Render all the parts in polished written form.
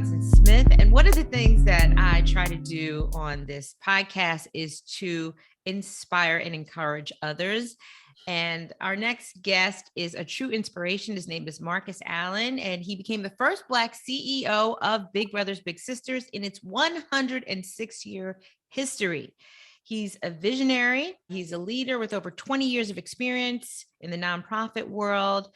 Johnson-Smith, and one of the things that I try to do on this podcast is to inspire and encourage others. And our next guest is a true inspiration. His name is Marcus Allen, and he became the first Black CEO of Big Brothers Big Sisters in its 106-year history. He's a visionary. He's a leader with over 20 years of experience in the nonprofit world.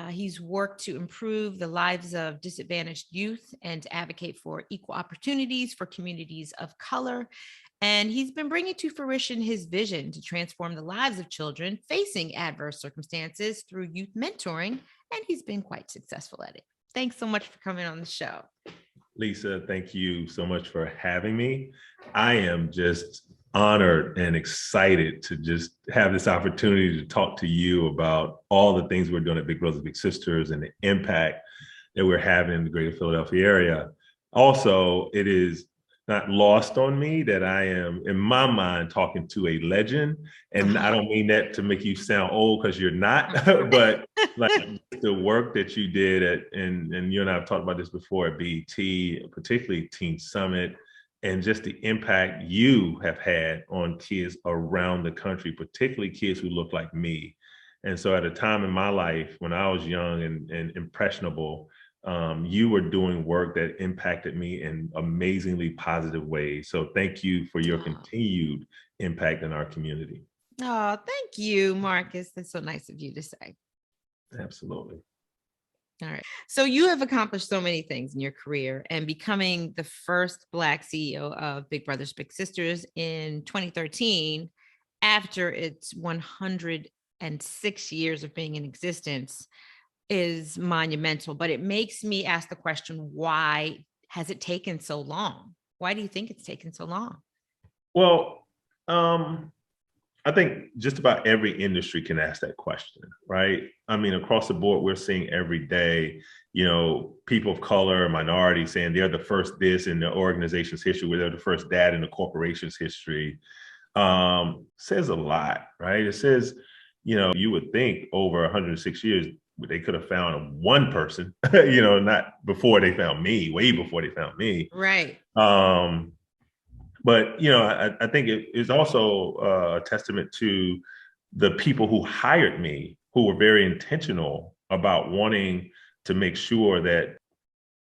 He's worked to improve the lives of disadvantaged youth and to advocate for equal opportunities for communities of color. And he's been bringing to fruition his vision to transform the lives of children facing adverse circumstances through youth mentoring, and he's been quite successful at it. Thanks so much for coming on the show. Lisa, thank you so much for having me. I am just honored and excited to just have this opportunity to talk to you about all the things we're doing at Big Brothers Big Sisters and the impact that we're having in the greater Philadelphia area. Also, it is not lost on me that I am, in my mind, talking to a legend. And I don't mean that to make you sound old, because you're not, but like the work that you did and you and I have talked about this before at BET, particularly Teen Summit, and just the impact you have had on kids around the country, particularly kids who look like me. And so at a time in my life when I was young and impressionable, you were doing work that impacted me in amazingly positive ways. So thank you for your continued impact in our community. Oh, thank you, Marcus. That's so nice of you to say. Absolutely. All right. So you have accomplished so many things in your career, and becoming the first Black CEO of Big Brothers Big Sisters in 2013, after its 106 years of being in existence, is monumental. But it makes me ask the question, why has it taken so long? Why do you think it's taken so long? Well, I think just about every industry can ask that question, right? I mean, across the board, we're seeing every day, people of color, minorities saying they're the first this in the organization's history, where they're the first that in the corporation's history. Says a lot, right? It says, you would think over 106 years, they could have found one person, not before they found me, way before they found me. Right. But, I think it is also a testament to the people who hired me, who were very intentional about wanting to make sure that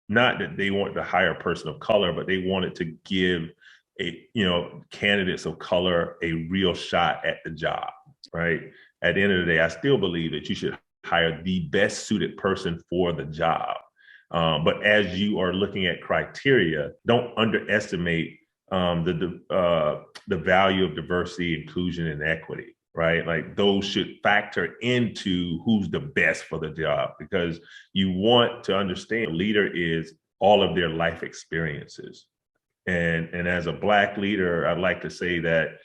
not that they wanted to hire a person of color, but they wanted to give candidates of color a real shot at the job, right? At the end of the day, I still believe that you should hire the best suited person for the job. But as you are looking at criteria, don't underestimate the value of diversity, inclusion, and equity, right? Like those should factor into who's the best for the job, because you want to understand a leader is all of their life experiences. And as a Black leader, I'd like to say that,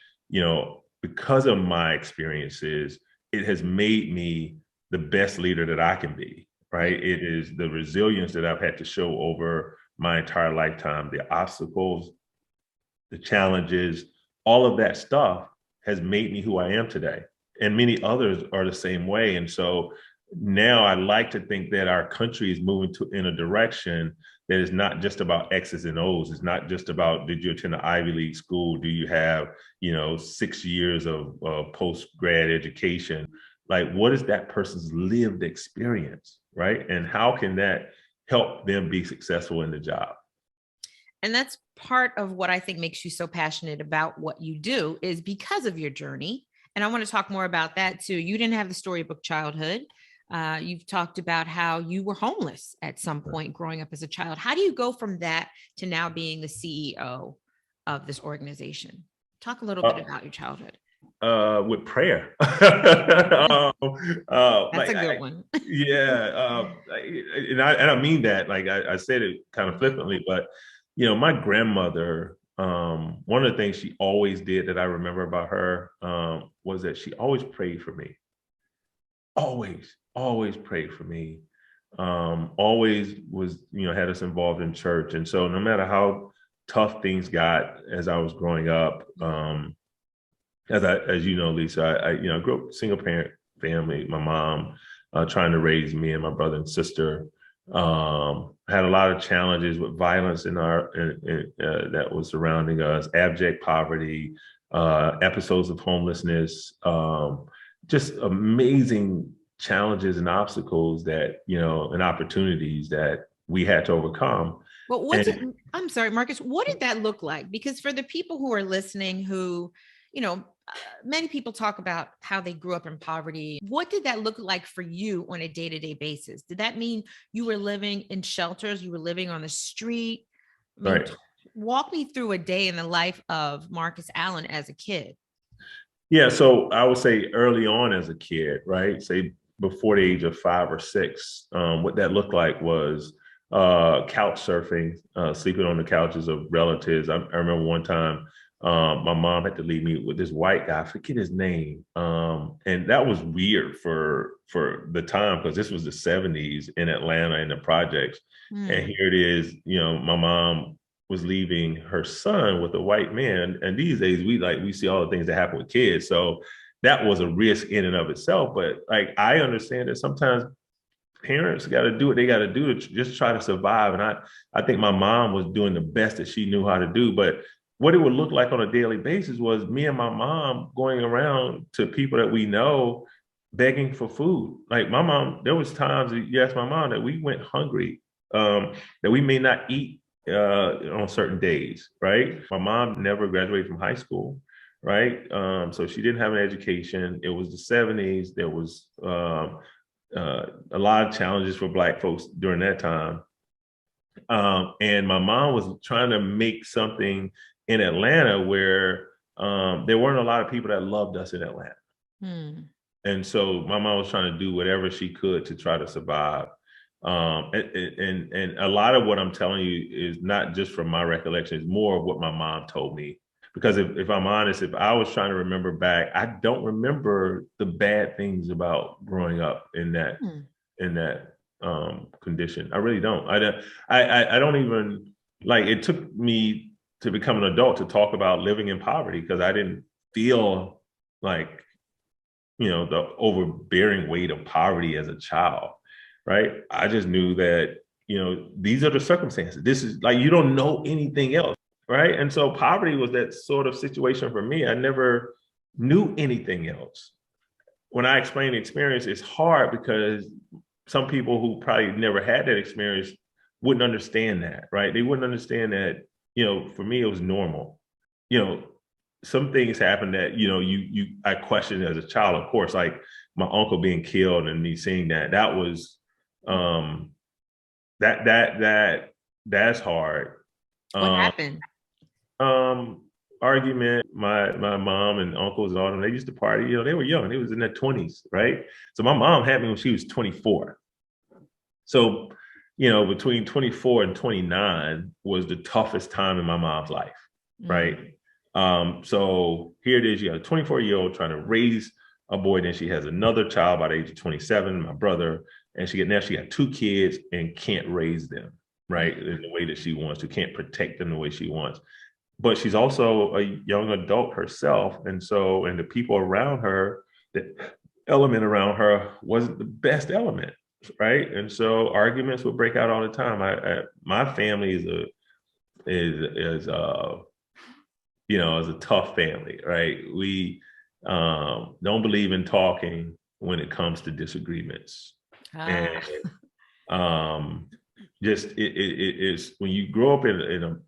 because of my experiences, it has made me the best leader that I can be, right? It is the resilience that I've had to show over my entire lifetime, the obstacles, the challenges, all of that stuff has made me who I am today. And many others are the same way. And so now I like to think that our country is moving in a direction that is not just about X's and O's. It's not just about, did you attend an Ivy League school? Do you have, 6 years of post-grad education? Like, what is that person's lived experience, right? And how can that help them be successful in the job? And that's part of what I think makes you so passionate about what you do, is because of your journey. And I want to talk more about that too. You didn't have the storybook childhood. You've talked about how you were homeless at some point growing up as a child. How do you go from that to now being the CEO of this organization? Talk a little bit about your childhood. With prayer. That's a good one. Yeah. And I mean that, like I said it kind of flippantly, but my grandmother, one of the things she always did that I remember about her was that she always prayed for me. Always prayed for me. Always was, had us involved in church. And so no matter how tough things got as I was growing up, as you know, Lisa, I grew up single parent family. My mom trying to raise me and my brother and sister. Had a lot of challenges with violence that was surrounding us, abject poverty, episodes of homelessness, just amazing challenges and obstacles that, and opportunities that we had to overcome. Well, And I'm sorry, Marcus, what did that look like? Because for the people who are listening who, you know, many people talk about how they grew up in poverty. What did that look like for you on a day-to-day basis? Did that mean you were living in shelters? You were living on the street? I mean, right. walk me through a day in the life of Marcus Allen as a kid. Yeah, so I would say early on as a kid, right? Say before the age of 5 or 6, what that looked like was couch surfing, sleeping on the couches of relatives. I remember one time my mom had to leave me with this white guy, I forget his name, and that was weird for the time because this was the '70s in Atlanta in the projects, and Hmm. here it is, my mom was leaving her son with a white man. And these days we see all the things that happen with kids. So that was a risk in and of itself. But like I understand that sometimes parents got to do what they got to do to just try to survive. And I think my mom was doing the best that she knew how to do. But what it would look like on a daily basis was me and my mom going around to people that we know begging for food. Like my mom, there was times that you asked my mom that we went hungry, that we may not eat on certain days, right? My mom never graduated from high school, right? So she didn't have an education. It was the '70s. There was a lot of challenges for Black folks during that time. And my mom was trying to make something in Atlanta where there weren't a lot of people that loved us in Atlanta. Hmm. And so my mom was trying to do whatever she could to try to survive. And a lot of what I'm telling you is not just from my recollection, it's more of what my mom told me. Because if I'm honest, if I was trying to remember back, I don't remember the bad things about growing up Hmm. in that condition. I really don't. I don't even like. It took me to become an adult to talk about living in poverty because I didn't feel like the overbearing weight of poverty as a child, right? I just knew that, these are the circumstances. This is like, you don't know anything else, right? And so poverty was that sort of situation for me. I never knew anything else. When I explain the experience, it's hard because some people who probably never had that experience wouldn't understand that, right? They wouldn't understand that, for me, it was normal. You know, some things happen that, I questioned as a child, of course, like my uncle being killed and me seeing that was, um, that's hard. What Um, happened? um, Argument. My mom and uncles and all them, they used to party. They were young. They was in their 20s, right? So my mom had me when she was 24. So, between 24 and 29 was the toughest time in my mom's life, Mm. right? So here it is. You have a 24-year-old trying to raise a boy. Then she has another child by the age of 27, my brother, and now she got 2 kids and can't raise them, right, in the way that she wants to, can't protect them the way she wants. But she's also a young adult herself, and the people around her, the element around her wasn't the best element, right? And so arguments would break out all the time. My family is a tough family, right? We don't believe in talking when it comes to disagreements, and Ah. um, just it is when you grow up in an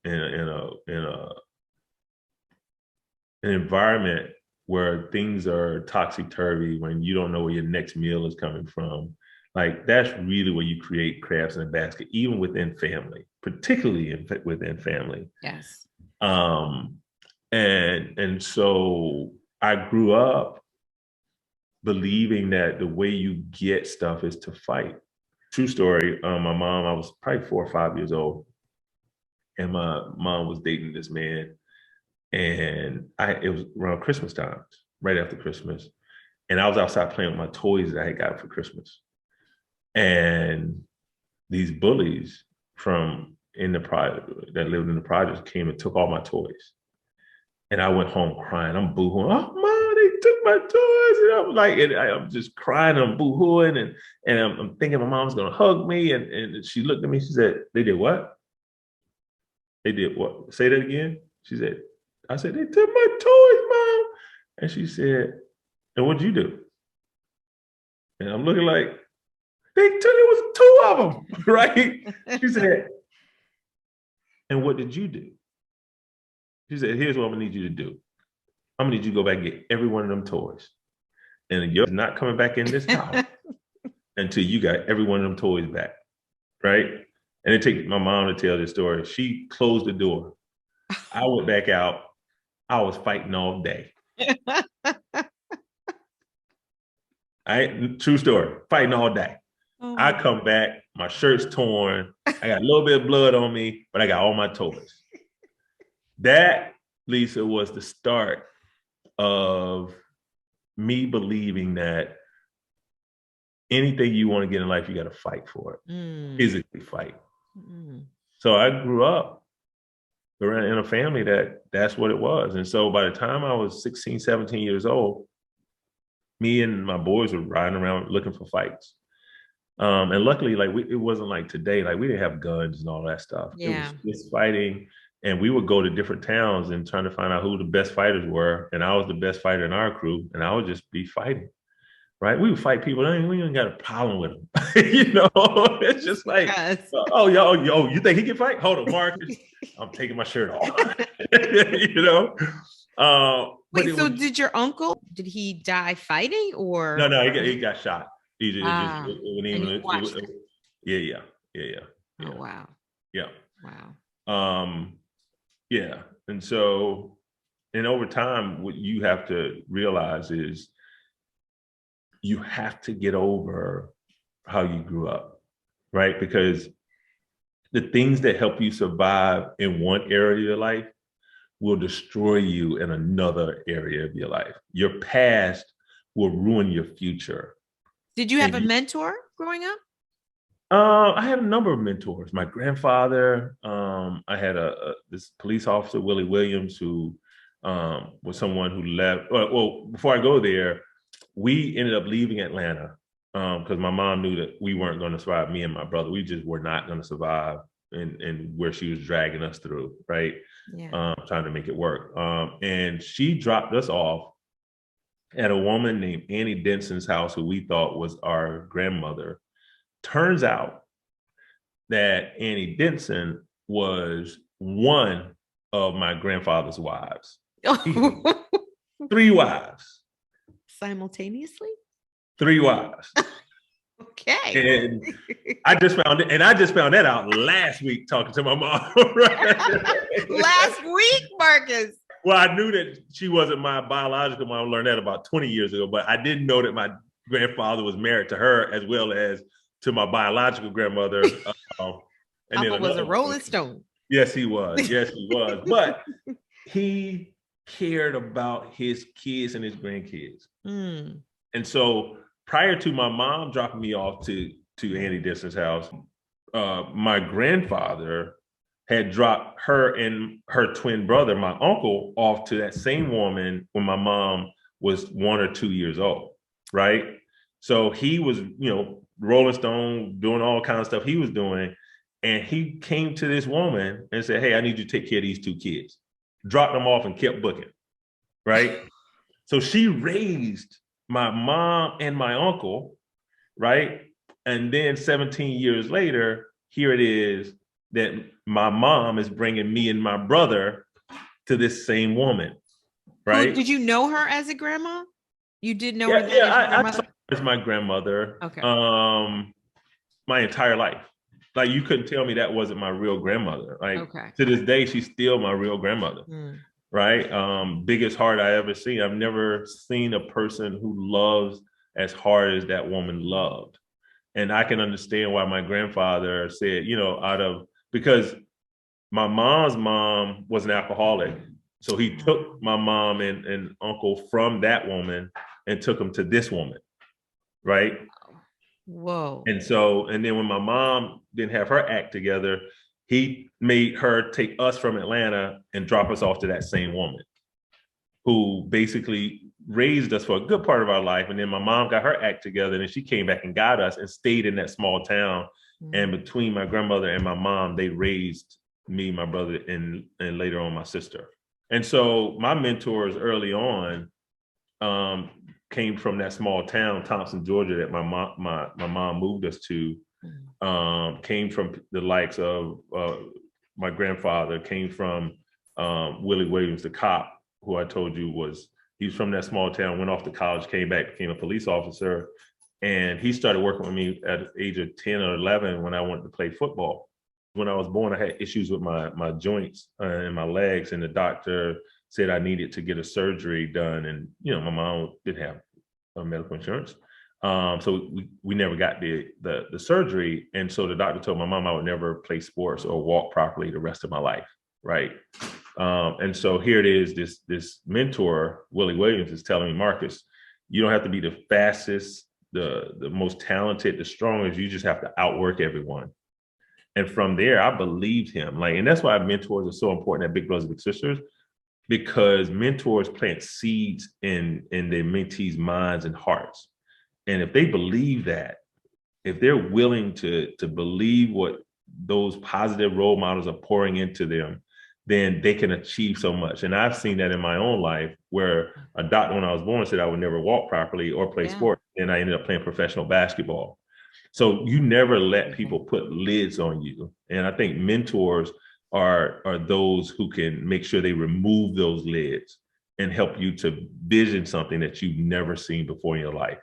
environment where things are toxic turvy, when you don't know where your next meal is coming from, like that's really where you create crabs in a basket, even within family, particularly within family. Yes. Um, and so I grew up believing that the way you get stuff is to fight. True story. My mom, I was probably 4 or 5 years old, and my mom was dating this man, and it was around Christmas time, right after Christmas, and I was outside playing with my toys that I had got for Christmas, and these bullies from in the project that lived in the project came and took all my toys, and I went home crying. I'm boohooing. Oh, mom, they took my toys. And I'm like, and I'm just crying, I'm boo-hooing, and I'm thinking my mom's gonna hug me. And she looked at me, she said, they did what? They did what? Say that again. She said, I said, they took my toys, Mom. And she said, and what'd you do? And I'm looking like, they took, it was two of them, right? She said, and what did you do? She said, here's what I'm gonna need you to do. I'm gonna need you to go back and get every one of them toys. And you're not coming back in this house until you got every one of them toys back, right? And it takes my mom to tell this story. She closed the door. I went back out. I was fighting all day. True story, fighting all day. Oh, I come back, my shirt's torn. I got a little bit of blood on me, but I got all my toys. That, Lisa, was the start of me believing that anything you want to get in life, you got to fight for it, physically fight. So I grew up in a family that's what it was. And so by the time I was 16, 17 years old, me and my boys were riding around looking for fights. And luckily, like it wasn't like today, like we didn't have guns and all that stuff. Yeah. It was just fighting. And we would go to different towns and trying to find out who the best fighters were. And I was the best fighter in our crew. And I would just be fighting, right? We would fight people. We ain't got a problem with them. You know, it's just like, yes. Oh, yo, you think he can fight? Hold on, Marcus. I'm taking my shirt off. You know? Wait, so did your uncle, did he die fighting or? No, he got shot. Yeah. Oh, wow. Yeah. Wow. Yeah. And so, and over time, what you have to realize is you have to get over how you grew up, right? Because the things that help you survive in one area of your life will destroy you in another area of your life. Your past will ruin your future. Did you have a mentor growing up? I had a number of mentors. My grandfather, I had this police officer, Willie Williams, who was someone who left. Well, before I go there, we ended up leaving Atlanta because my mom knew that we weren't going to survive, me and my brother. We just were not going to survive in where she was dragging us through, right? Yeah. Trying to make it work. And she dropped us off at a woman named Annie Denson's house, who we thought was our grandmother. Turns out that Annie Denson was one of my grandfather's wives. 3 wives. Simultaneously? 3 wives. Okay. And I just found that out last week talking to my mom. Right? Last week, Marcus. Well, I knew that she wasn't my biological mom. I learned that about 20 years ago, but I didn't know that my grandfather was married to her as well as to my biological grandmother. And Papa was a Rolling Stone. Yes, he was. Yes, he was. But he cared about his kids and his grandkids. And so prior to my mom dropping me off to Annie Denson's house, my grandfather had dropped her and her twin brother, my uncle, off to that same woman when my mom was 1 or 2 years old, right? So he was, Rolling Stone, doing all kinds of stuff he was doing. And he came to this woman and said, hey, I need you to take care of these 2 kids. Dropped them off and kept booking, right? So she raised my mom and my uncle, right? And then 17 years later, here it is that my mom is bringing me and my brother to this same woman, right? Did you know her as a grandma? You did know her as your grandmother? I saw her as my grandmother. Okay. My entire life. Like, you couldn't tell me that wasn't my real grandmother. Like, to this day, she's still my real grandmother, right? Biggest heart I ever seen. I've never seen a person who loves as hard as that woman loved. And I can understand why my grandfather said, because my mom's mom was an alcoholic. So he took my mom and uncle from that woman and took them to this woman, right? Whoa. And then when my mom didn't have her act together, he made her take us from Atlanta and drop us off to that same woman, who basically raised us for a good part of our life. And then my mom got her act together and she came back and got us and stayed in that small town. And between my grandmother and my mom, they raised me, my brother, and later on my sister. And so my mentors early on came from that small town, Thompson, Georgia, that my mom moved us to. Came from the likes of my grandfather, came from Willie Williams, the cop, who I told you he was from that small town, went off to college, came back, became a police officer. And he started working with me at the age of 10 or 11 when I wanted to play football. When I was born, I had issues with my joints and my legs, and the doctor said I needed to get a surgery done. And, my mom didn't have medical insurance. So we never got the surgery. And so the doctor told my mom I would never play sports or walk properly the rest of my life. Right. And so here it is, this mentor, Willie Williams, is telling me, Marcus, you don't have to be the fastest, the most talented, the strongest. You just have to outwork everyone. And from there, I believed him. And that's why mentors are so important at Big Brothers Big Sisters, because mentors plant seeds in their mentees' minds and hearts. And if they believe that, if they're willing to believe what those positive role models are pouring into them, then they can achieve so much. And I've seen that in my own life, where a doctor, when I was born, said I would never walk properly or play sports. And I ended up playing professional basketball. So you never let people put lids on you. And I think mentors are those who can make sure they remove those lids and help you to vision something that you've never seen before in your life.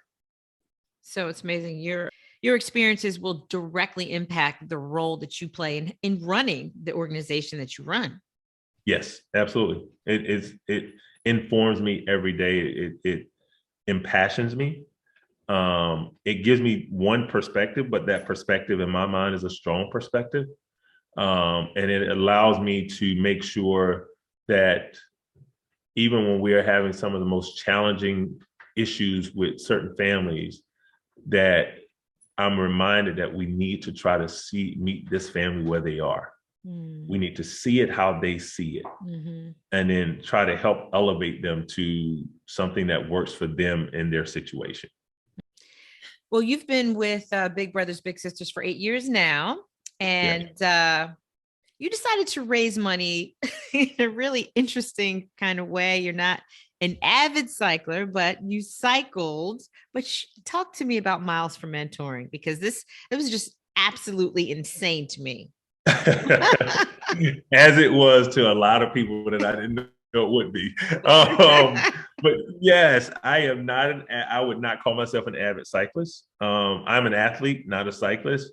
So it's amazing. Your experiences will directly impact the role that you play in running the organization that you run. Yes, absolutely. It informs me every day. It impassions me. It gives me one perspective, but that perspective in my mind is a strong perspective. And it allows me to make sure that even when we are having some of the most challenging issues with certain families, that I'm reminded that we need to try to meet this family where they are. We need to see it how they see it, and then try to help elevate them to something that works for them in their situation. Well, you've been with Big Brothers Big Sisters for 8 years now, and you decided to raise money in a really interesting kind of way. You're not an avid cycler, but you cycled. But talk to me about Miles for Mentoring, because it was just absolutely insane to me. As it was to a lot of people that I didn't know it would be. But yes, I would not call myself an avid cyclist. I'm an athlete, not a cyclist.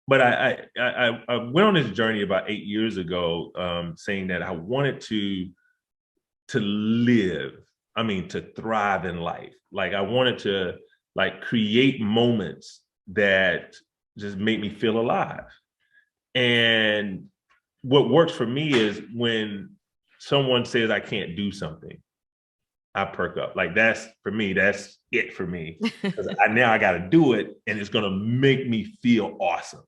But I went on this journey about 8 years ago, saying that I wanted to live, to thrive in life. I wanted to create moments that just make me feel alive. And what works for me is when someone says I can't do something, I perk up. That's it for me. Because now I got to do it, and it's going to make me feel awesome.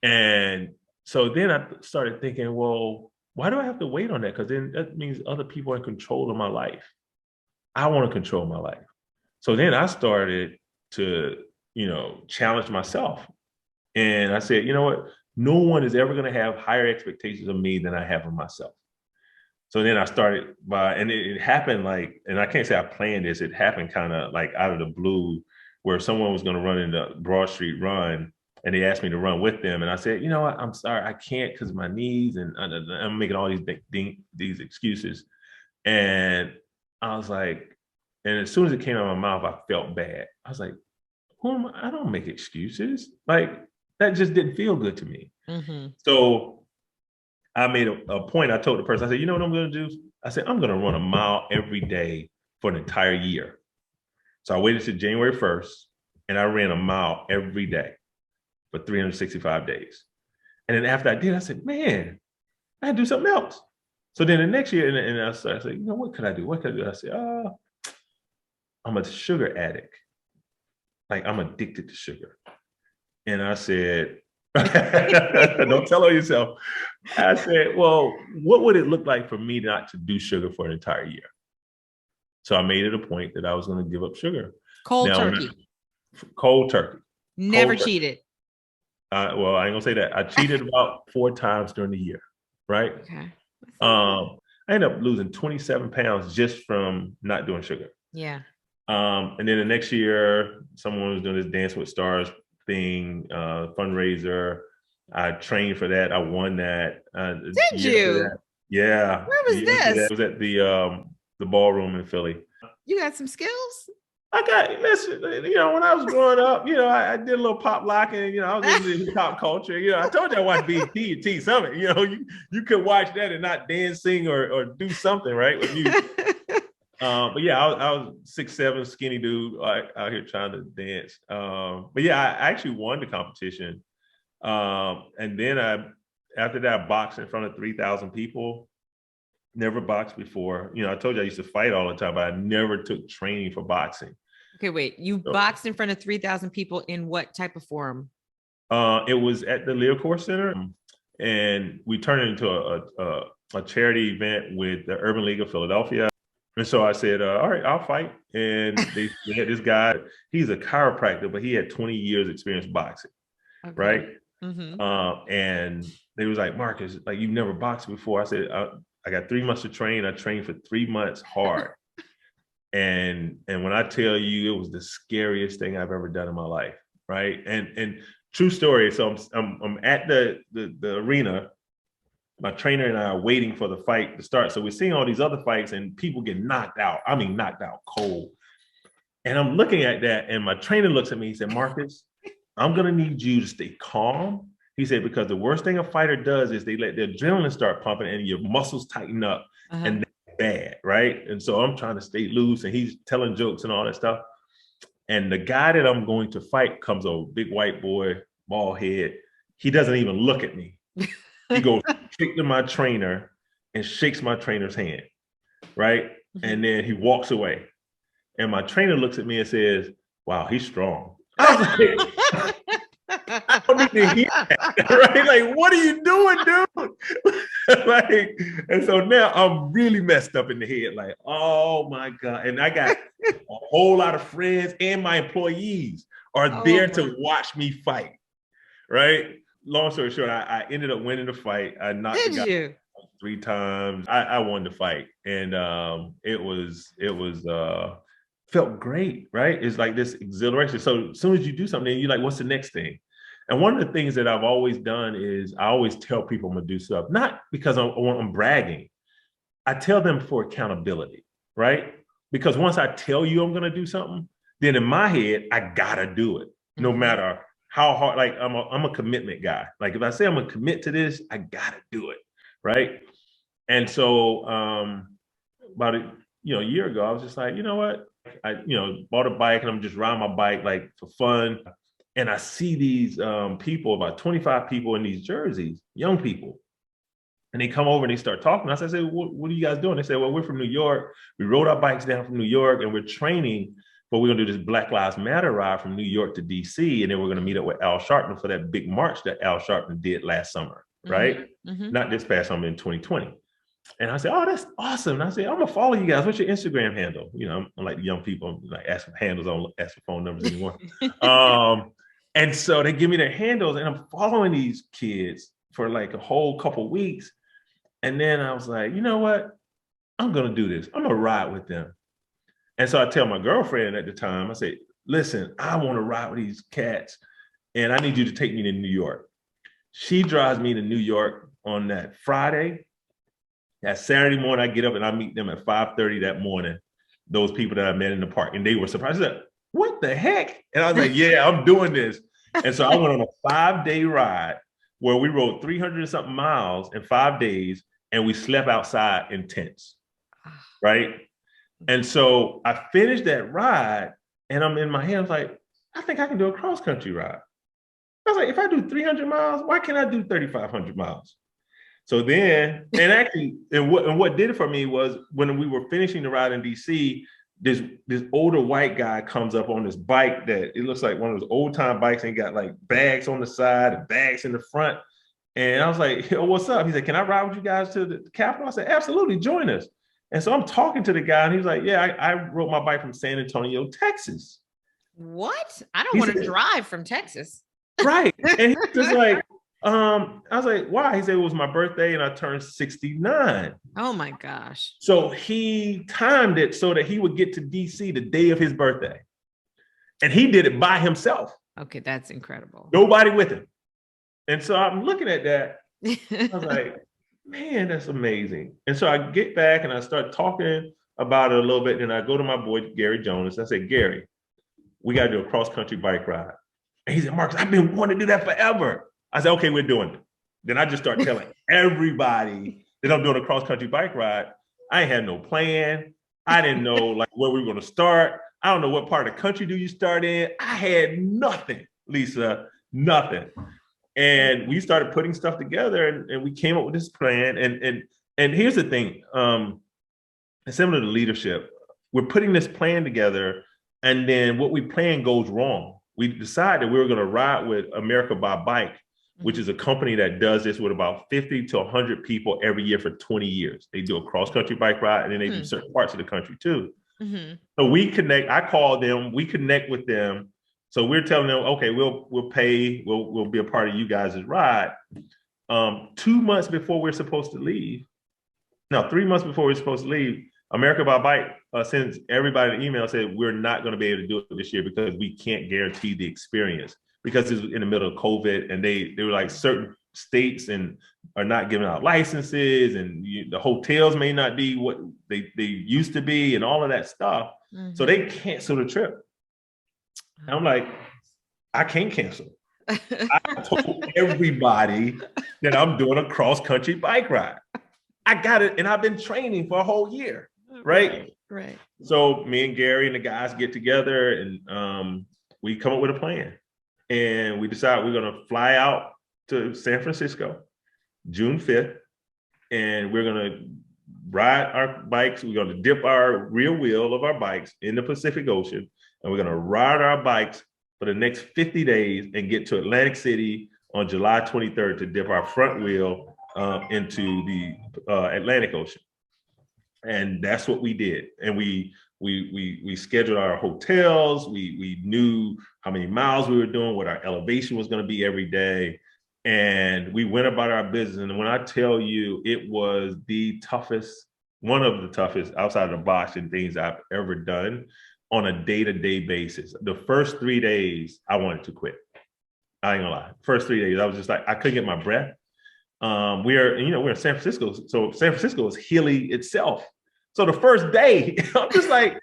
And so then I started thinking, well, why do I have to wait on that? Because then that means other people are in control of my life. I want to control my life. So then I started to, challenge myself. And I said, you know what? No one is ever going to have higher expectations of me than I have of myself. So then I started and it happened and I can't say I planned this. It happened kind of out of the blue, where someone was going to run into Broad Street Run, and they asked me to run with them. And I said, you know what? I'm sorry, I can't because of my knees, and I'm making all these excuses. And I was like, and as soon as it came out of my mouth, I felt bad. I was like, who am I? I don't make excuses. That just didn't feel good to me. So I made a point. I told the person, I said, you know what I'm going to do? I said, I'm going to run a mile every day for an entire year. So I waited till January 1st, and I ran a mile every day for 365 days. And then after I did, I said, man, I had to do something else. So then the next year, and I said, you know, what could I do? What could I do? I said, I'm a sugar addict. I'm addicted to sugar. And I said, don't tell on yourself. I said, well, what would it look like for me not to do sugar for an entire year? So I made it a point that I was going to give up sugar. Cold Now, turkey. cold turkey. Never Cold turkey. cheated. Well, I ain't gonna say that. I cheated about 4 times during the year, right? Okay. I ended up losing 27 pounds just from not doing sugar. Yeah. And then the next year, someone was doing this Dance with Stars thing, fundraiser. I trained for that. I won that. Did you? Yeah. Where The was year after that, this? it was at the ballroom in Philly. You got some skills? Listen, when I was growing up, I did a little pop locking, I was into hip hop culture. I told you I watched BT and T Summit. You could watch that and not dance, sing, or do something, right? With music. But yeah, I was 6'7", skinny dude out here trying to dance. But yeah, I actually won the competition. And then after that, I boxed in front of 3,000 people. Never boxed before. I told you I used to fight all the time, but I never took training for boxing. Okay, wait. You boxed in front of 3,000 people in what type of forum? It was at the Leocore Center, and we turned it into a charity event with the Urban League of Philadelphia. And so I said, all right, I'll fight. And they had this guy, he's a chiropractor, but he had 20 years experience boxing, okay. Right? Mm-hmm. And they was like, Marcus, like, you've never boxed before. I said, I got 3 months to train. I trained for 3 months hard. And when I tell you, it was the scariest thing I've ever done in my life, right? And true story. So I'm at the arena. My trainer and I are waiting for the fight to start. So we're seeing all these other fights and people get knocked out. I mean, knocked out cold. And I'm looking at that, and my trainer looks at me. He said, Marcus, I'm gonna need you to stay calm. He said, because the worst thing a fighter does is they let their adrenaline start pumping and your muscles tighten up. Uh-huh. And bad, right? And so I'm trying to stay loose, and he's telling jokes and all that stuff. And the guy that I'm going to fight comes over, big white boy, bald head. He doesn't even look at me. He goes straight to my trainer and shakes my trainer's hand, right? Mm-hmm. And then he walks away. And my trainer looks at me and says, wow, he's strong. I was like, I don't need to hear that, right? Like, what are you doing, dude? Like, and so now I'm really messed up in the head. Like, oh my God. And I got a whole lot of friends, and my employees are there to watch me fight, right? Long story short, I ended up winning the fight. I knocked the guy out 3 times. I won the fight. And it was felt great, right? It's like this exhilaration. So as soon as you do something, you're like, what's the next thing? And one of the things that I've always done is I always tell people I'm gonna do stuff, not because I'm bragging. I tell them for accountability, right? Because once I tell you I'm gonna do something, then in my head, I gotta do it, no matter how hard. Like I'm a commitment guy. Like if I say I'm gonna commit to this, I gotta do it, right? And so about a year ago, I was just like, you know what? I bought a bike, and I'm just riding my bike like for fun. And I see these people, about 25 people in these jerseys, young people. And they come over and they start talking. I said, what are you guys doing? They said, well, we're from New York. We rode our bikes down from New York, and we're training, but we're going to do this Black Lives Matter ride from New York to DC. And then we're going to meet up with Al Sharpton for that big march that Al Sharpton did last summer, right? Mm-hmm. Not this past summer, in 2020. And I said, oh, that's awesome. And I said, I'm going to follow you guys. What's your Instagram handle? I'm like the young people, I'm like asking for handles. I don't ask for phone numbers anymore. And so they give me their handles, and I'm following these kids for like a whole couple weeks. And then I was like, you know what? I'm going to do this. I'm going to ride with them. And so I tell my girlfriend at the time, I say, listen, I want to ride with these cats, and I need you to take me to New York. She drives me to New York on that Friday. That Saturday morning, I get up and I meet them at 5:30 that morning, those people that I met in the park. And they were surprised. I said, what the heck? And I was like, yeah, I'm doing this. And so I went on a 5-day ride where we rode 300 and something miles in 5 days, and we slept outside in tents, right? And so I finished that ride, and I'm in my head, I was like, I think I can do a cross-country ride. I was like, if I do 300 miles, why can't I do 3,500 miles? So then, and actually, and what did it for me was when we were finishing the ride in DC, this older white guy comes up on this bike that it looks like one of those old time bikes, and got like bags on the side and bags in the front. And I was like, yo, what's up? He said, can I ride with you guys to the Capitol? I said, absolutely, join us. And so I'm talking to the guy, and he's like, yeah, I rode my bike from San Antonio, Texas. What? I don't He want to said, drive from Texas. right. And he's just like, I was like, why? He said it was my birthday and I turned 69. Oh my gosh. So he timed it so that he would get to DC the day of his birthday. And he did it by himself. Okay, that's incredible. Nobody with him. And so I'm looking at that. I was like, man, that's amazing. And so I get back and I start talking about it a little bit. And I go to my boy, Gary Jonas. I said, Gary, we got to do a cross-country bike ride. And he said, Marcus, I've been wanting to do that forever. I said, okay, we're doing it. Then I just start telling everybody that I'm doing a cross-country bike ride. I ain't had no plan. I didn't know like where we were going to start. I don't know what part of the country do you start in. I had nothing, Lisa, nothing. And we started putting stuff together and we came up with this plan. And here's the thing, similar to leadership, we're putting this plan together and then what we plan goes wrong. We decided we were going to ride with America by Bike, which is a company that does this with about 50 to 100 people every year for 20 years. They do a cross-country bike ride and then they do certain parts of the country too. So we connect, I call them, we connect with them. So we're telling them, okay, we'll pay, we'll be a part of you guys' ride. 2 months before we're supposed to leave, no, 3 months before we're supposed to leave, America by Bike sends everybody an email saying we're not going to be able to do it this year because we can't guarantee the experience because it's in the middle of COVID and they were like certain states and are not giving out licenses and the hotels may not be what they used to be and all of that stuff. So they cancel the trip. And I'm like, I can't cancel. I told everybody that I'm doing a cross-country bike ride. I got it, and I've been training for a whole year, right? Right. So me and Gary and the guys get together, and we come up with a plan. And we decide we're going to fly out to San Francisco, June 5th, and we're going to ride our bikes. We're going to dip our rear wheel of our bikes in the Pacific Ocean, and we're going to ride our bikes for the next 50 days and get to Atlantic City on July 23rd to dip our front wheel into the Atlantic Ocean. And that's what we did. And we scheduled our hotels. We knew how many miles we were doing, what our elevation was going to be every day. And we went about our business. And when I tell you, it was the toughest, one of the toughest outside of the box and things I've ever done on a day-to-day basis. The first 3 days, I wanted to quit. I ain't gonna lie. First 3 days, I was just like, I couldn't get my breath. We're in San Francisco. So San Francisco is hilly itself. So the first day, I'm just like,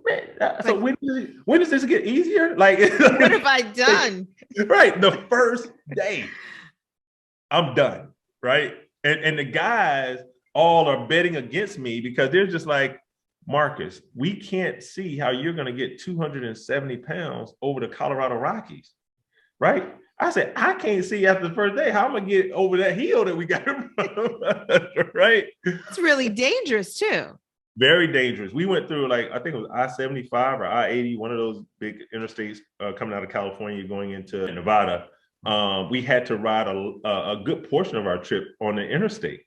man, so when does this get easier? Like, what have I done? Right. The first day, I'm done. Right. And the guys all are betting against me because they're just like, Marcus, we can't see how you're going to get 270 pounds over the Colorado Rockies. Right. I said, I can't see after the first day how I'm going to get over that hill that we got. Right. It's really dangerous too. Very dangerous. We went through I think it was I-75 or I-80, one of those big interstates coming out of California going into Nevada. We had to ride a good portion of our trip on the interstate.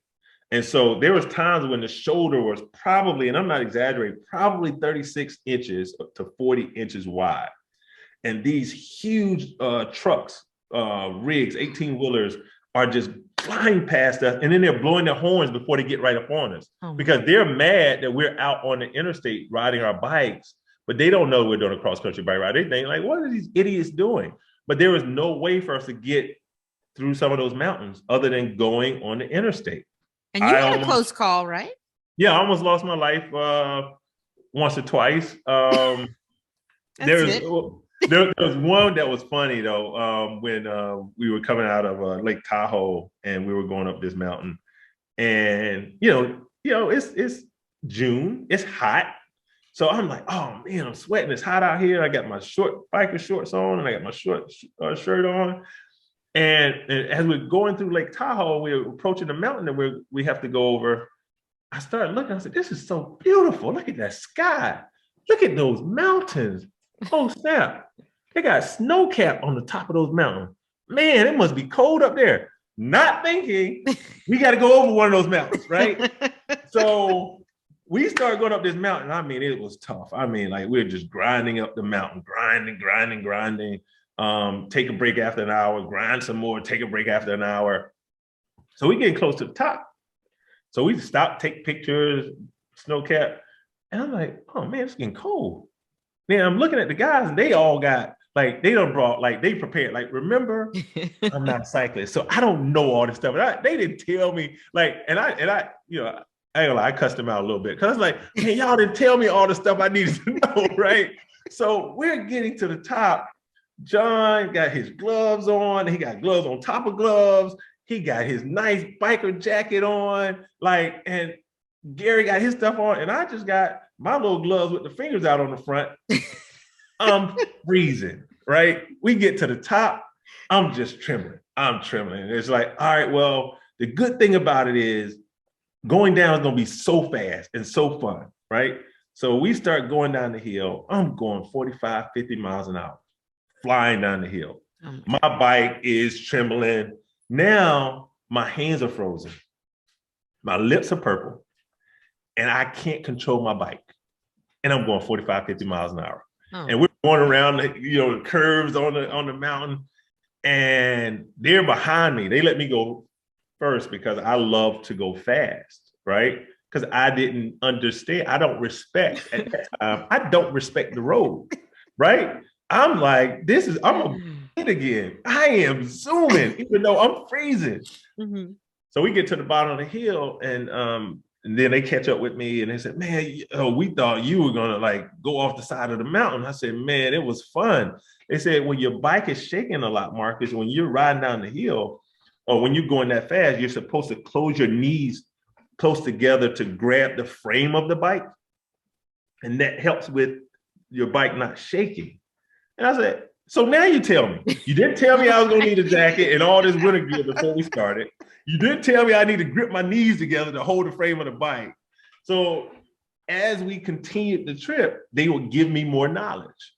And so there was times when the shoulder was probably, and I'm not exaggerating, probably 36 inches to 40 inches wide. And these huge trucks, rigs, 18-wheelers are just flying past us. And then they're blowing their horns before they get right up on us because they're mad that we're out on the interstate riding our bikes, but they don't know we're doing a cross-country bike ride. They think like, what are these idiots doing? But there was no way for us to get through some of those mountains other than going on the interstate. And you had a close call, right? Yeah, I almost lost my life once or twice. There was one that was funny though, when we were coming out of Lake Tahoe and we were going up this mountain, and it's June, it's hot, so I'm like, oh man, I'm sweating, it's hot out here. I got my short biker shorts on and I got my short shirt on, and as we're going through Lake Tahoe, we're approaching the mountain that we have to go over. I started looking. I said, this is so beautiful. Look at that sky. Look at those mountains. Oh snap! They got snow cap on the top of those mountains. Man, it must be cold up there. Not thinking we got to go over one of those mountains, right? So we started going up this mountain. I mean, it was tough. I mean, like we were just grinding up the mountain, grinding. Take a break after an hour, grind some more, take a break after an hour. So we getting close to the top. So we stopped, take pictures, snow cap. And I'm like, oh man, it's getting cold. Then I'm looking at the guys and they all got, like, they done brought, like, they prepared. Like, remember, I'm not a cyclist, so I don't know all this stuff. They didn't tell me, like, and I, you know, I ain't gonna lie, I cussed them out a little bit. Cause I was like, man, y'all didn't tell me all the stuff I needed to know, right? So we're getting to the top. John got his gloves on. He got gloves on top of gloves. He got his nice biker jacket on. Like, and Gary got his stuff on. And I just got my little gloves with the fingers out on the front. I'm freezing, right? We get to the top. I'm just trembling. I'm trembling. It's like, all right, well, the good thing about it is going down is going to be so fast and so fun, right? So we start going down the hill. I'm going 45, 50 miles an hour, flying down the hill. Oh my bike is trembling. Now my hands are frozen. My lips are purple. And I can't control my bike. And I'm going 45, 50 miles an hour. Oh. And we're going around the, the curves on the mountain. And they're behind me. They let me go first because I love to go fast, right? Because I didn't understand. I don't respect at that time. I don't respect the road, right? I'm like, I'm a kid again. I am zooming, even though I'm freezing. Mm-hmm. So we get to the bottom of the hill, and then they catch up with me, and they said, "Man, we thought you were gonna like go off the side of the mountain." I said, "Man, it was fun." They said, "When your bike is shaking a lot, Marcus, when you're riding down the hill, or when you're going that fast, you're supposed to close your knees close together to grab the frame of the bike, and that helps with your bike not shaking." And I said, "So now you tell me. You didn't tell me I was gonna need a jacket and all this winter gear before we started. You didn't tell me I need to grip my knees together to hold the frame of the bike." So as we continued the trip, they would give me more knowledge.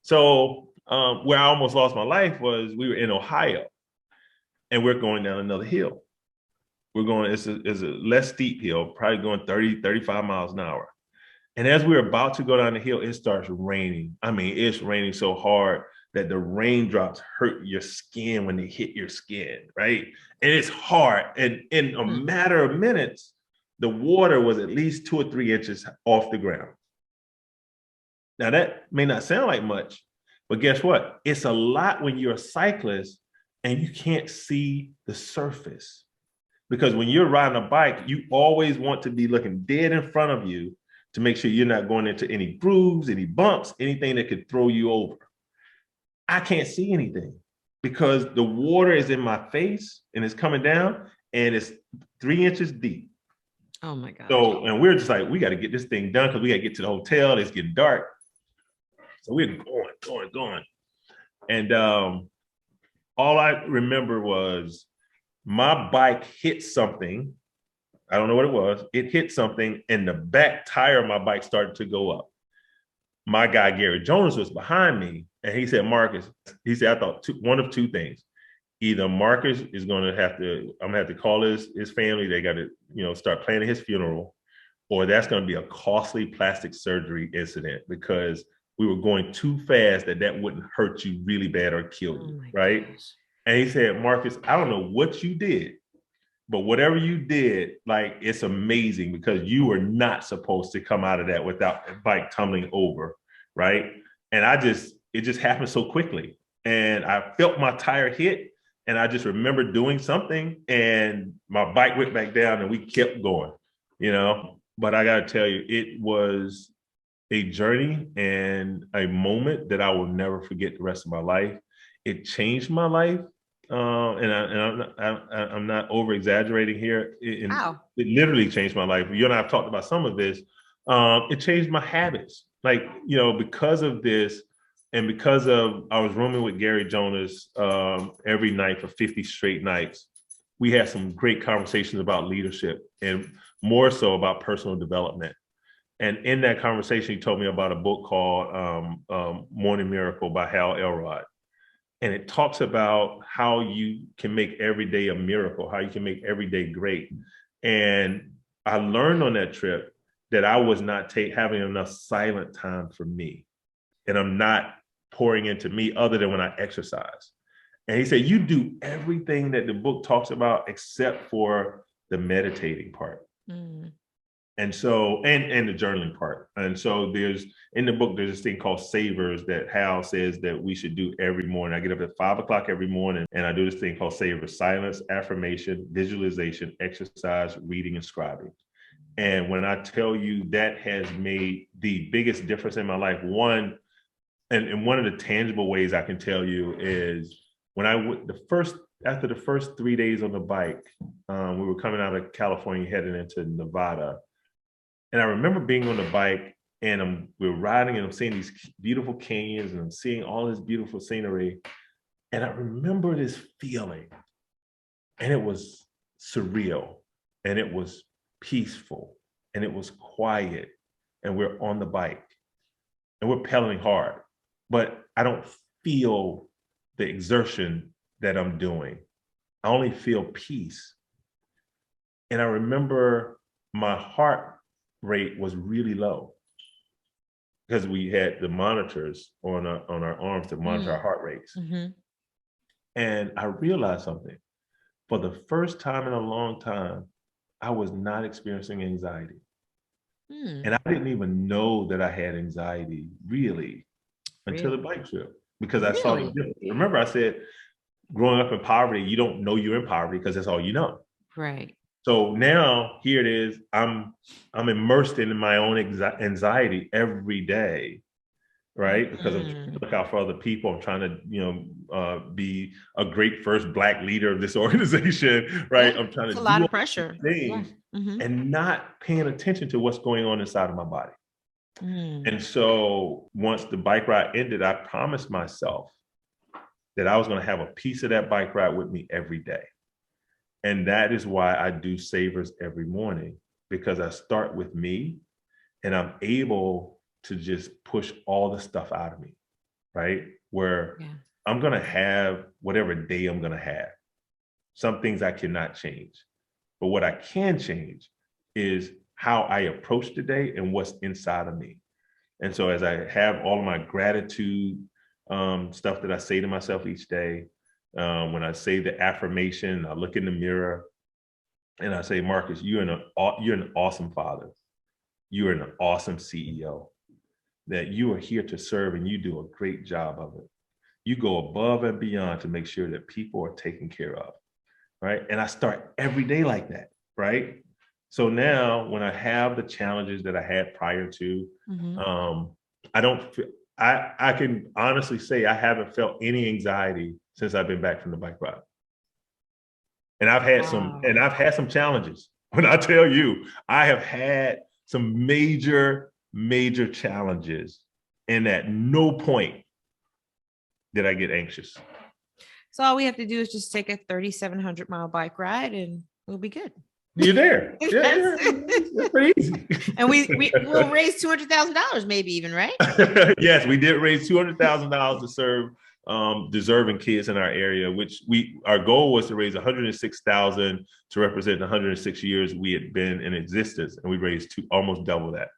So where I almost lost my life was we were in Ohio, and we're going down another hill. We're going, it's a less steep hill, probably going 30, 35 miles an hour. And as we're about to go down the hill, it starts raining. I mean, it's raining so hard that the raindrops hurt your skin when they hit your skin, right? And it's hard. And in a matter of minutes, the water was at least 2 or 3 inches off the ground. Now, that may not sound like much, but guess what? It's a lot when you're a cyclist and you can't see the surface. Because when you're riding a bike, you always want to be looking dead in front of you to make sure you're not going into any grooves, any bumps, anything that could throw you over. I can't see anything because the water is in my face and it's coming down and it's 3 inches deep. Oh my God. So, and we're just like, we got to get this thing done because we got to get to the hotel. It's getting dark. So we're going. And all I remember was my bike hit something. I don't know what it was. It hit something and the back tire of my bike started to go up. My guy, Gary Jonas, was behind me. And he said, "Marcus," he said, "I thought one of two things. Either Marcus is going to have to, I'm going to have to call his family. They got to, start planning his funeral, or that's going to be a costly plastic surgery incident because we were going too fast that wouldn't hurt you really bad or kill you." Right. Gosh. And he said, "Marcus, I don't know what you did, but whatever you did, like, it's amazing because you were not supposed to come out of that without the bike tumbling over." Right. And it just happened so quickly. And I felt my tire hit and I just remember doing something and my bike went back down and we kept going, but I got to tell you, it was a journey and a moment that I will never forget the rest of my life. It changed my life. I'm not over exaggerating here. It literally changed my life. You and I have talked about some of this. It changed my habits. Like, because of this, and because of I was rooming with Gary Jonas every night for 50 straight nights. We had some great conversations about leadership and more so about personal development. And in that conversation, he told me about a book called Morning Miracle by Hal Elrod. And it talks about how you can make every day a miracle, how you can make every day great. And I learned on that trip that I was not having enough silent time for me. And I'm not pouring into me other than when I exercise. And he said, you do everything that the book talks about except for the meditating part. Mm. And so, and the journaling part. And so in the book, there's this thing called Savers that Hal says that we should do every morning. I get up at 5 o'clock every morning and I do this thing called Savers: silence, affirmation, visualization, exercise, reading, and scribing. And when I tell you that has made the biggest difference in my life, one of the tangible ways I can tell you is when after the first 3 days on the bike, we were coming out of California, heading into Nevada. And I remember being on the bike and we're riding and I'm seeing these beautiful canyons and I'm seeing all this beautiful scenery. And I remember this feeling, and it was surreal, and it was peaceful, and it was quiet, and we're on the bike and we're pedaling hard, but I don't feel the exertion that I'm doing. I only feel peace. And I remember my heart rate was really low because we had the monitors on our arms to monitor our heart rates. Mm-hmm. And I realized something. For the first time in a long time, I was not experiencing anxiety. And I didn't even know that I had anxiety really until the bike trip, because I saw the difference. Remember, I said, growing up in poverty, you don't know you're in poverty because that's all you know. Right. So now here it is. I'm immersed in my own anxiety every day, right? Because I'm trying to look out for other people. I'm trying to, be a great first Black leader of this organization, right? Yeah, I'm trying to do a lot of pressure things and not paying attention to what's going on inside of my body. And so once the bike ride ended, I promised myself that I was going to have a piece of that bike ride with me every day. And that is why I do Savers every morning, because I start with me and I'm able to just push all the stuff out of me, right? Where I'm going to have whatever day I'm going to have. Some things I cannot change, but what I can change is how I approach the day and what's inside of me. And so as I have all of my gratitude stuff that I say to myself each day, when I say the affirmation, I look in the mirror and I say, Marcus, you're an awesome father. You're an awesome CEO, that you are here to serve and you do a great job of it. You go above and beyond to make sure that people are taken care of, right? And I start every day like that, right? So now when I have the challenges that I had prior to, I can honestly say I haven't felt any anxiety since I've been back from the bike ride. And I've had some challenges. When I tell you, I have had some major challenges, and at no point did I get anxious. So all we have to do is just take a 3,700 mile bike ride and we'll be good. You're there. Yeah. It's pretty easy. And we'll raise $200,000 maybe even, right? Yes, we did raise $200,000 to serve deserving kids in our area, which our goal was to raise $106,000 to represent the 106 years we had been in existence. And we raised almost double that.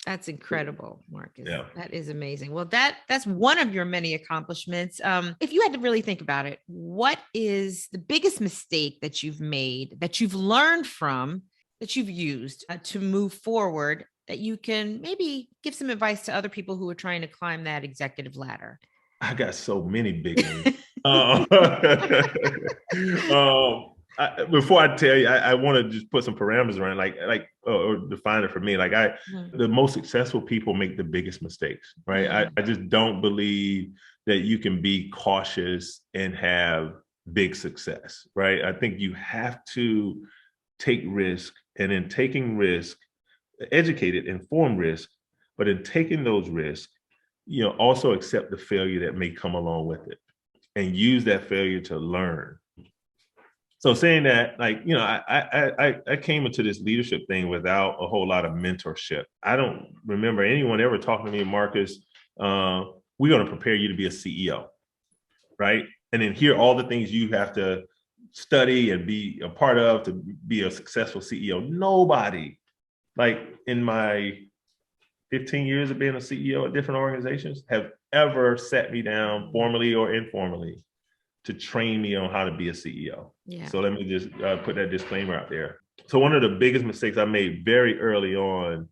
That's incredible, Marcus. Yeah. That is amazing. Well, that's one of your many accomplishments. If you had to really think about it, what is the biggest mistake that you've made, that you've learned from, that you've used to move forward, that you can maybe give some advice to other people who are trying to climb that executive ladder? I got so many big ones. Before I tell you, I want to just put some parameters around, or define it for me. The most successful people make the biggest mistakes, right? I just don't believe that you can be cautious and have big success, right? I think you have to take risk, and in taking risk, educated, informed risk, but in taking those risks, also accept the failure that may come along with it and use that failure to learn. So saying that, I came into this leadership thing without a whole lot of mentorship. I don't remember anyone ever talking to me, Marcus, we're going to prepare you to be a CEO, right? And then here are all the things you have to study and be a part of to be a successful CEO. Nobody like in my 15 years of being a CEO at different organizations, have ever sat me down formally or informally to train me on how to be a CEO. Yeah. So let me just put that disclaimer out there. So one of the biggest mistakes I made very early on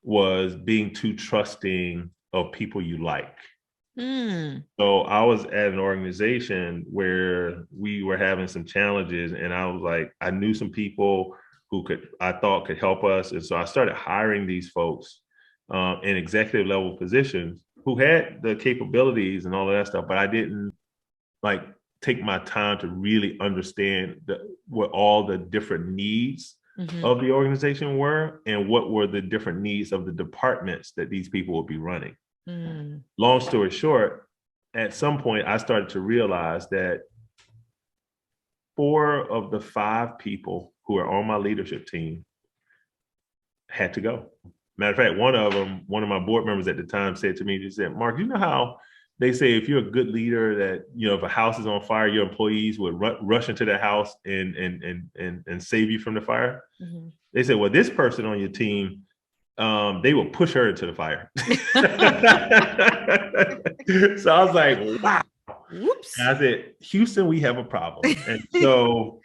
was being too trusting of people you like. So I was at an organization where we were having some challenges, and I was like, I knew some people who I thought could help us. And so I started hiring these folks in executive level positions who had the capabilities and all of that stuff, but I didn't like take my time to really understand what all the different needs of the organization were and what were the different needs of the departments that these people would be running. Long story short, at some point I started to realize that 4 of the 5 people who are on my leadership team had to go. Matter of fact, one of my board members at the time said to me, he said, Mark, you know how they say if you're a good leader that, you know, if a house is on fire, your employees would rush into that house and save you from the fire. They said, well, this person on your team, they will push her into the fire. So I was like, wow. Whoops. And I said, Houston, we have a problem. And so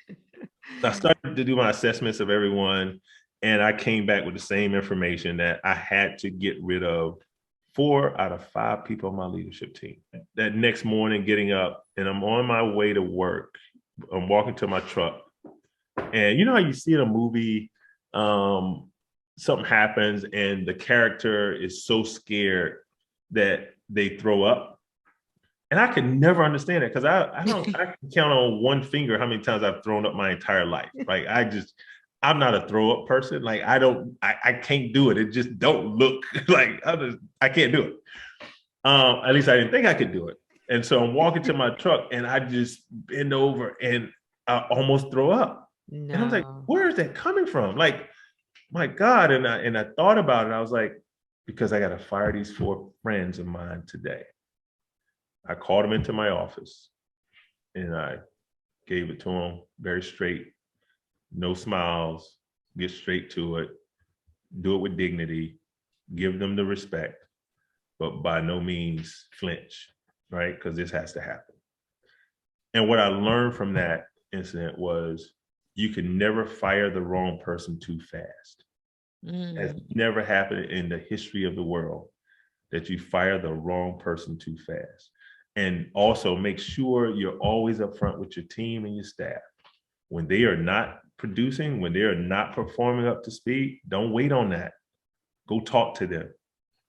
I started to do my assessments of everyone, and I came back with the same information that I had to get rid of 4 out of 5 people on my leadership team. That next morning, getting up, and I'm on my way to work. I'm walking to my truck, and you know how you see in a movie, something happens and the character is so scared that they throw up. And I could never understand it because I can count on one finger how many times I've thrown up my entire life. Like I'm not a throw up person. Like I can't do it. It just don't look like I can't do it. At least I didn't think I could do it. And so I'm walking to my truck and I just bend over and I almost throw up. No. And I was like, where is that coming from? Like, my God. And I thought about it. I was like, because I got to fire these 4 friends of mine today. I called them into my office and I gave it to them very straight, no smiles, get straight to it, do it with dignity, give them the respect, but by no means flinch, right? Because this has to happen. And what I learned from that incident was you can never fire the wrong person too fast. It has never happened in the history of the world that you fire the wrong person too fast. And also make sure you're always upfront with your team and your staff. When they are not producing, when they are not performing up to speed, don't wait on that. Go talk to them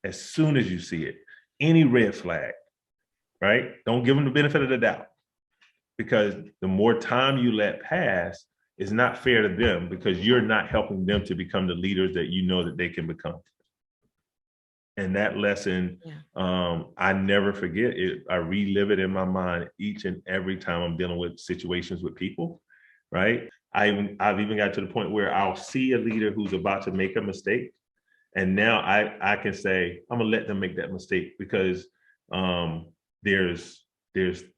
as soon as you see it. Any red flag, right? Don't give them the benefit of the doubt, because the more time you let pass, it's not fair to them because you're not helping them to become the leaders that you know that they can become. And that lesson, I never forget it. I relive it in my mind each and every time I'm dealing with situations with people, right? I've even got to the point where I'll see a leader who's about to make a mistake. And now I can say, I'm gonna let them make that mistake because there's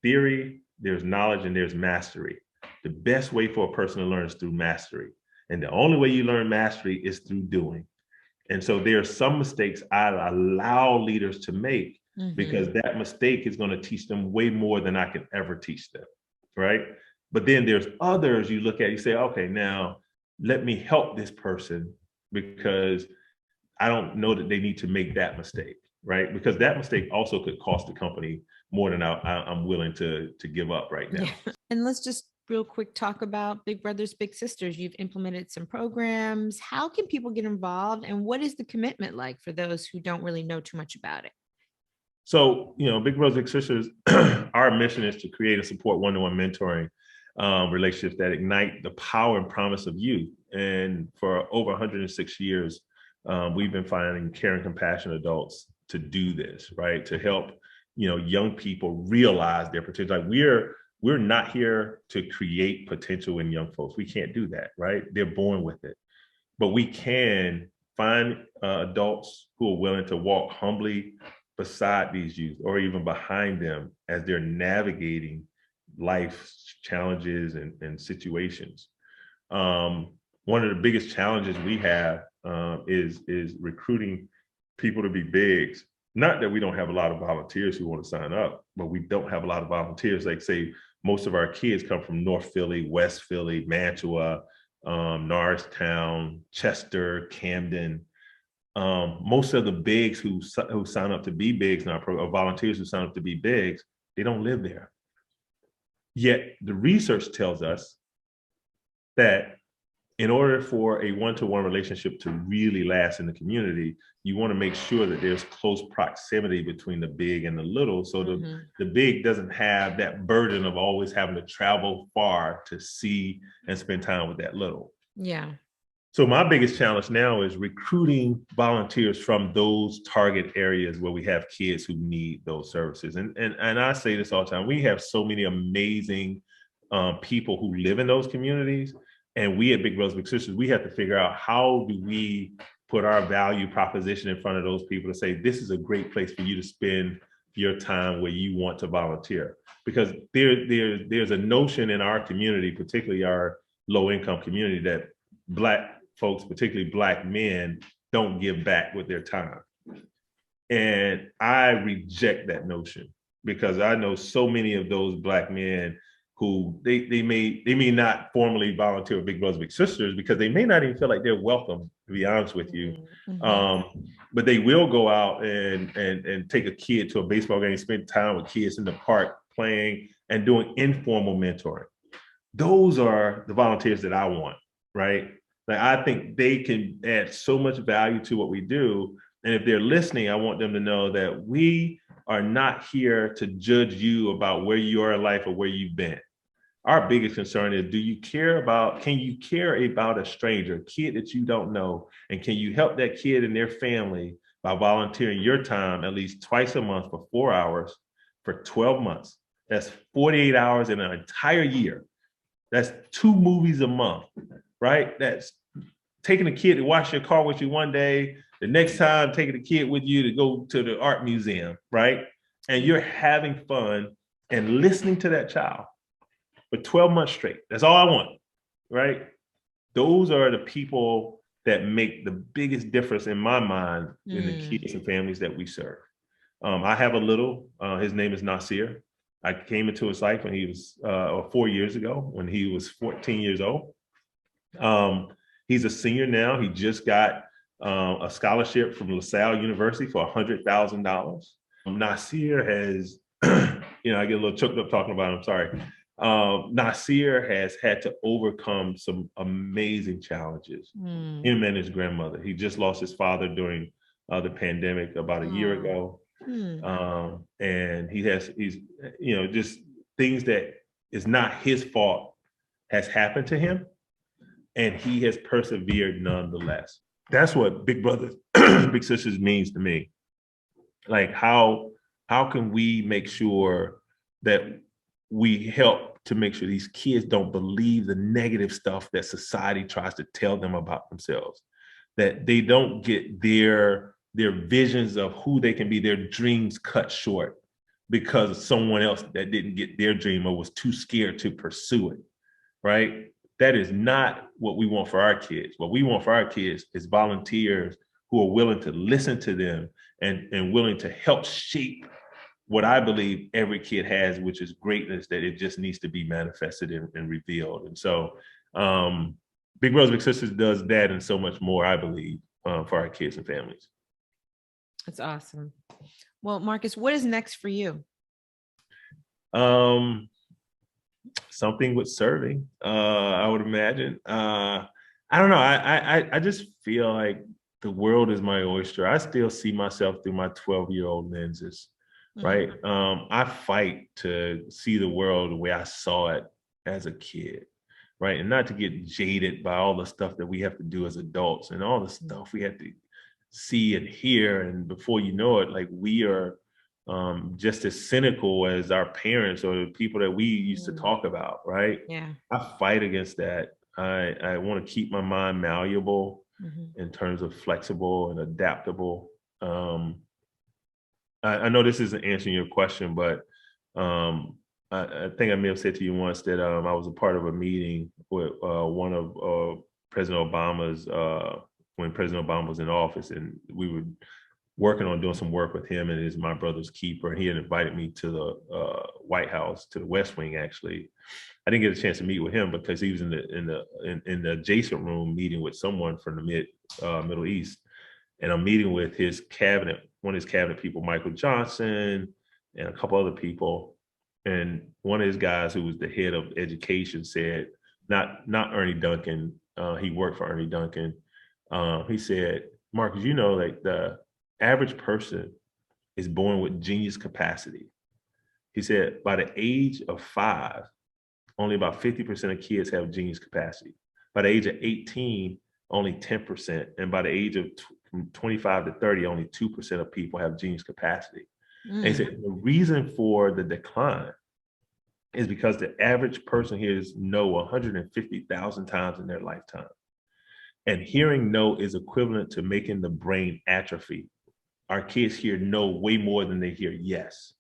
theory, there's knowledge, and there's mastery. The best way for a person to learn is through mastery. And the only way you learn mastery is through doing. And so there are some mistakes I allow leaders to make because that mistake is going to teach them way more than I can ever teach them, right? But then there's others you look at, you say, okay, now let me help this person because I don't know that they need to make that mistake, right? Because that mistake also could cost the company more than I'm willing to give up right now. Yeah. And let's just real quick talk about Big Brothers Big Sisters. You've implemented some programs. How can people get involved, and what is the commitment like for those who don't really know too much about it? So, Big Brothers Big Sisters, our mission is to create and support one-to-one mentoring relationships that ignite the power and promise of youth. And for over 106 years, we've been finding caring, compassionate adults to do this, right? To help, young people realize their potential. Like we're not here to create potential in young folks. We can't do that, right? They're born with it. But we can find adults who are willing to walk humbly beside these youth or even behind them as they're navigating life's challenges and situations. One of the biggest challenges we have is recruiting people to be bigs. Not that we don't have a lot of volunteers who want to sign up, but we don't have a lot of volunteers. Like say, most of our kids come from North Philly, West Philly, Mantua, Norristown, Chester, Camden. Most of the bigs who sign up to be bigs in our program, or volunteers who sign up to be bigs, they don't live there. Yet the research tells us that in order for a one-to-one relationship to really last in the community, you want to make sure that there's close proximity between the big and the little, so the big doesn't have that burden of always having to travel far to see and spend time with that little. Yeah. So my biggest challenge now is recruiting volunteers from those target areas where we have kids who need those services. And I say this all the time, we have so many amazing people who live in those communities. And we at Big Brothers Big Sisters, we have to figure out, how do we put our value proposition in front of those people to say, this is a great place for you to spend your time where you want to volunteer. Because there's a notion in our community, particularly our low income community, that Black folks, particularly Black men, don't give back with their time. And I reject that notion, because I know so many of those Black men who they may not formally volunteer with Big Brothers Big Sisters, because they may not even feel like they're welcome, to be honest with you. But they will go out and take a kid to a baseball game, spend time with kids in the park playing and doing informal mentoring. Those are the volunteers that I want, right? Like, I think they can add so much value to what we do. And if they're listening, I want them to know that we are not here to judge you about where you are in life or where you've been. Our biggest concern is, can you care about a stranger, a kid that you don't know? And can you help that kid and their family by volunteering your time at least twice a month for 4 hours for 12 months? That's 48 hours in an entire year. That's 2 movies a month, right? That's taking a kid to wash your car with you one day, the next time taking a kid with you to go to the art museum, right? And you're having fun and listening to that child for 12 months straight. That's all I want, right? Those are the people that make the biggest difference in my mind in the kids and families that we serve. I have a little, his name is Nasir. I came into his life when he was 4 years ago, when he was 14 years old. He's a senior now. He just got a scholarship from LaSalle University for $100,000. Nasir has, I get a little choked up talking about him, sorry. Nasir has had to overcome some amazing challenges, him and his grandmother. He just lost his father during the pandemic about a year ago. And he's just things that is not his fault has happened to him, and he has persevered nonetheless. That's what Big Brothers Big Sisters means to me. Like, how can we make sure that we help to make sure these kids don't believe the negative stuff that society tries to tell them about themselves, that they don't get their visions of who they can be, their dreams cut short because of someone else that didn't get their dream or was too scared to pursue it, right? That is not what we want for our kids. What we want for our kids is volunteers who are willing to listen to them and willing to help shape what I believe every kid has, which is greatness, that it just needs to be manifested and revealed. And so Big Brothers Big Sisters does that and so much more, I believe, for our kids and families. That's awesome. Well, Marcus, what is next for you? Something with serving, I would imagine. I don't know. I just feel like the world is my oyster. I still see myself through my 12-year-old lenses. Right. I fight to see the world the way I saw it as a kid. Right. And not to get jaded by all the stuff that we have to do as adults and all the stuff we have to see and hear. And before you know it, like, we are just as cynical as our parents or the people that we used to talk about. Right. Yeah. I fight against that. I want to keep my mind malleable in terms of flexible and adaptable. I know this isn't answering your question, but I think I may have said to you once that I was a part of a meeting with one of President Obama's, when President Obama was in office, and we were working on doing some work with him, and is my brother's keeper. And he had invited me to the White House, to the West Wing. Actually, I didn't get a chance to meet with him because he was in the adjacent room meeting with someone from the Middle East, and I'm meeting with his cabinet, one of his cabinet people, Michael Johnson, and a couple other people. And one of his guys, who was the head of education, said, not Ernie Duncan, he worked for Ernie Duncan. He said, Marcus, you know, like the average person is born with genius capacity. He said, by the age of 5, only about 50% of kids have genius capacity. By the age of 18, only 10%. And by the age of from 25 to 30, only 2% of people have genius capacity. And he said, the reason for the decline is because the average person hears no 150,000 times in their lifetime. And hearing no is equivalent to making the brain atrophy. Our kids hear no way more than they hear yes.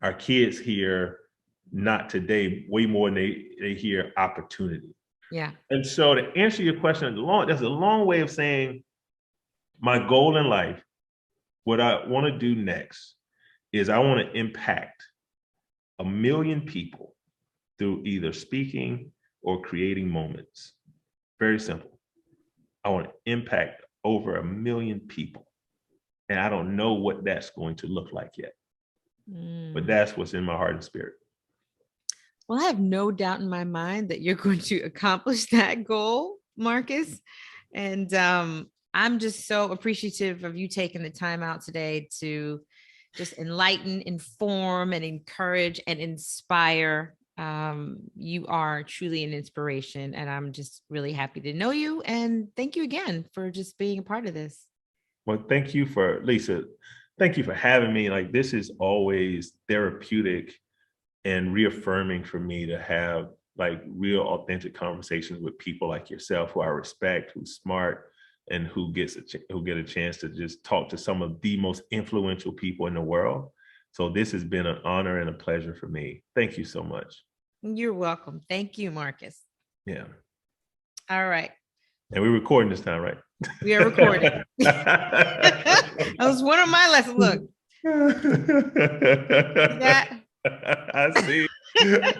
Our kids hear not today way more than they hear opportunity. Yeah. And so to answer your question, that's a long way of saying my goal in life, what I want to do next is I want to impact 1 million people through either speaking or creating moments. Very simple. I want to impact over 1 million people. And I don't know what that's going to look like yet. But that's what's in my heart and spirit. Well, I have no doubt in my mind that you're going to accomplish that goal, Marcus. And I'm just so appreciative of you taking the time out today to just enlighten, inform, and encourage and inspire. You are truly an inspiration, and I'm just really happy to know you. And thank you again for just being a part of this. Well, thank you for, Lisa, thank you for having me. Like, this is always therapeutic and reaffirming for me to have like real authentic conversations with people like yourself, who I respect, who's smart, and who get a chance to just talk to some of the most influential people in the world. So this has been an honor and a pleasure for me. Thank you so much. You're welcome. Thank you, Marcus. Yeah. All right. And we're recording this time, right? We are recording. That was one of my lessons. Look. That. I see.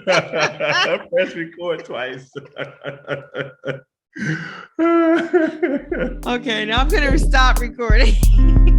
I pressed record twice. Okay, now I'm going to stop recording.